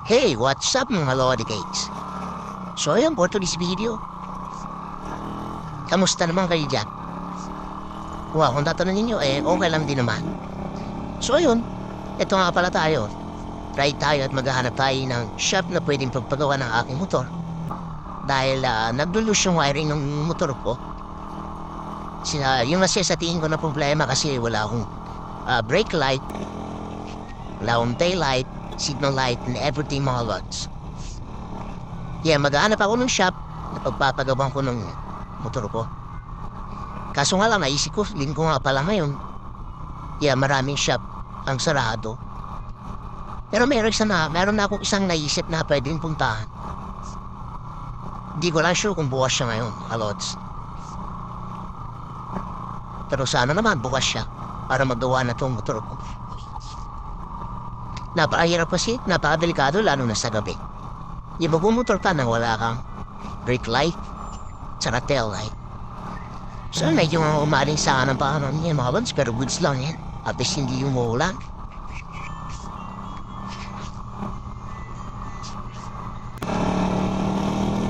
Hey, what's up mga Lodi Cakes? So ayun po this video. Kamusta naman kayo dyan? Wow, kung tatanungin nyo, okay lang din naman. So ayun, ito nga pala tayo. Ride tayo at maghahanap tayo ng shop na pwedeng pagpagawa ng aking motor. Dahil nagdulus yung wiring ng motor ko. Yung nasa sa tingin ko na problema kasi wala akong brake light, wala akong tail light, signal light, and everything mga lods. Yeah, maghahanap ako ng shop na pagpapagawa ko ng motor ko. Kaso nga lang, naisip ko, linggo nga pala ngayon. Yeah, maraming shop ang sarado. Pero meron na akong isang naisip na pwedeng puntahan. Hindi ko lang sure kung bukas siya ngayon, mga lods. Pero sana naman bukas siya para magawa na itong motor ko. Napakahirap kasi, napakadelikado lalo na sa gabi. Yung magmumotor ka nang wala kang brake light, tsaka tail light. So medyo umaling sa ng pahanan niya mga lods, pero goods lang yan. At least hindi yung umuulan.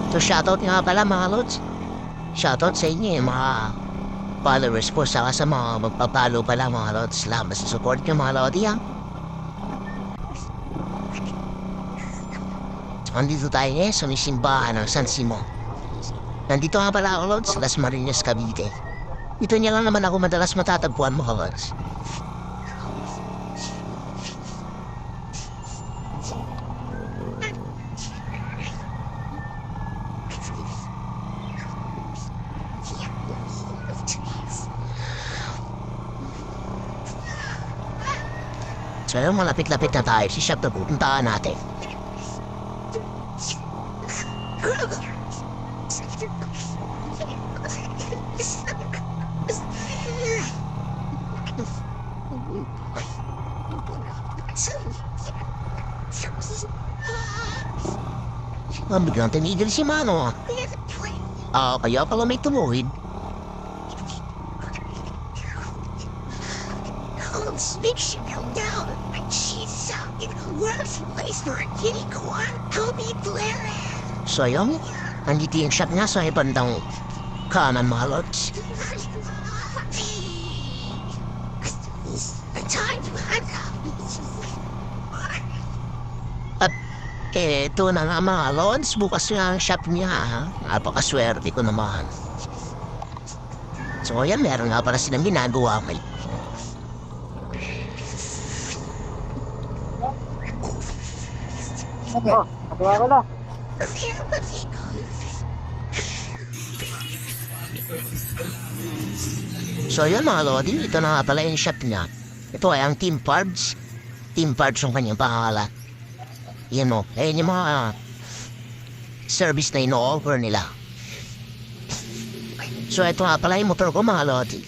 So shoutout nga pala mga lods. Shoutout sa inyo mga followers po, saka sa mga magpapalo pala mga lods. Salamat sa support nyo mga lodi ha. Nandito tayo ngayon sa simbahan ng San Simon. Nandito nga pala ako, Lods, Las Marinas, Cavite. Dito niya lang naman ako madalas matatagpuan, mga Lods. So, malapit-lapit na tayo si shop na pupuntaan natin. Biglang tinigil si Mano. Kaya pala may tumuhid. Makes you go down, and she's in a worse place for a kitty corn. Go be blaring. So yun, andito yung shop niya sa ibandang kanan mga lods. At eto na nga mga lods, bukas nga ang shop niya ha. Napakaswerte ko naman. So yan, meron nga pala silang ginagawa ngayon. Katuwa ko na. So yun mga lodi, ito na nga pala yung shop niya. Ito ay ang Team Parts. Team Parts yung kanyang pangalan. Yan o, ayun yung mga service na ino-offer nila. So ito nga pala yung motor ko mga lodi.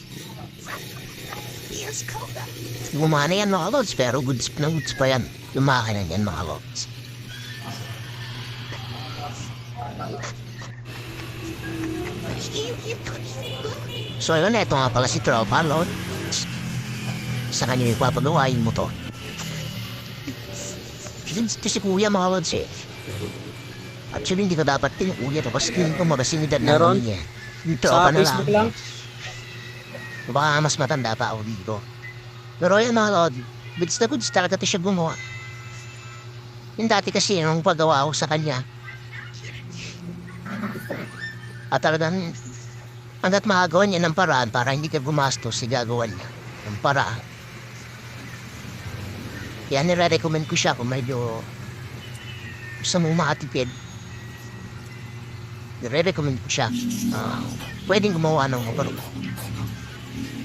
Gumana yan mga lods, pero goods na goods pa yan. Yung makina yan mga lods. So yun, eto nga pala si Tropa, Lord. Sa kanya yung papagawa yung motor. Ito si Kuya, mga Lods eh. Actually, hindi ko dapat yung Kuya to kasi tingin ko magasinidad na Meron? niya. Yung Tropa Sa na Facebook lang. lang. Baka mas matanda pa ako dito. Pero yan mga Lord, goods na goods talaga ito siya gumawa. Yung dati kasi nung pagawa ko sa kanya. At talagang hanggat makagawa niya ng paraan para hindi ka gumastos, gagawa niya ng paraan. Kaya nire-recommend ko siya kung medyo gusto mong makatipid. Nire-recommend ko siya. Pwedeng gumawa ng motor.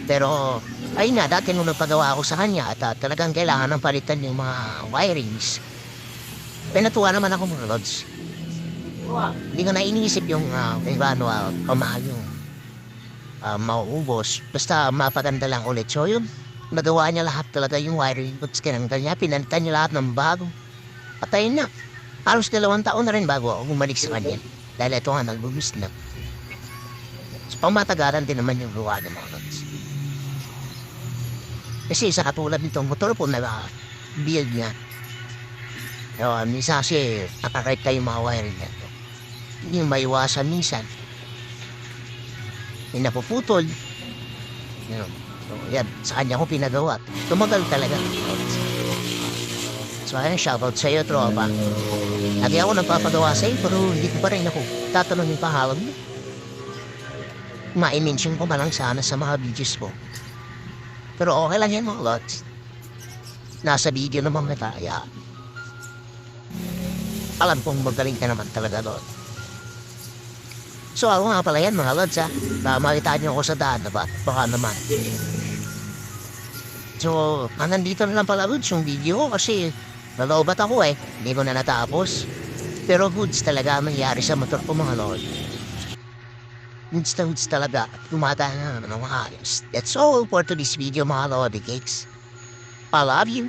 Pero, ayun nga, dati nung nagpagawa ako sa kanya at talagang kailangan ng palitan yung mga wirings. Pinatuwa naman ako mga lods. Hindi ko na iniisip yung kung gaano kamahal yung mauubos. Basta mapaganda lang ulit. So yun, nagawa niya lahat talaga yung wiring goods kinanggal niya. Pinalitan niya lahat ng bago. At ayun na. Halos 2 taon na rin bago ako bumalik sa kanya. Dahil ito nga nagbubus na. So pamatagaran din naman yung gawa ng mga lods. Kasi sa katulad nitong motor po na build niya, Minsan kasi nakakita yung mga wiring na to. Hindi yung maiwasan minsan. May napuputol. So, yan. Sa kanya ko pinagawa. Tumagal talaga. So, ayan, shoutout sa'yo, tropa. Lagi ako nagpapagawa sa'yo, pero hindi ko pa rin ako tatanungin pa hawag mo. Ma-mention ko man lang sana sa mga videos ko. Pero okay lang yan, mga lods. Nasa video naman na kaya. Alam kong magaling ka naman talaga doon. So ako nga pala yan, mga lods, ha. Makita niyo ako sa daan na ba? Baka naman. So, nandito na lang pala, lods, yung video ko kasi naloobat ako eh. Hindi ko na natapos. Pero goods talaga ang nangyari sa motor ko, mga lods. Goods talaga. Tumata na naman ang ayos. That's all for today's video, mga lodi cakes. I love you.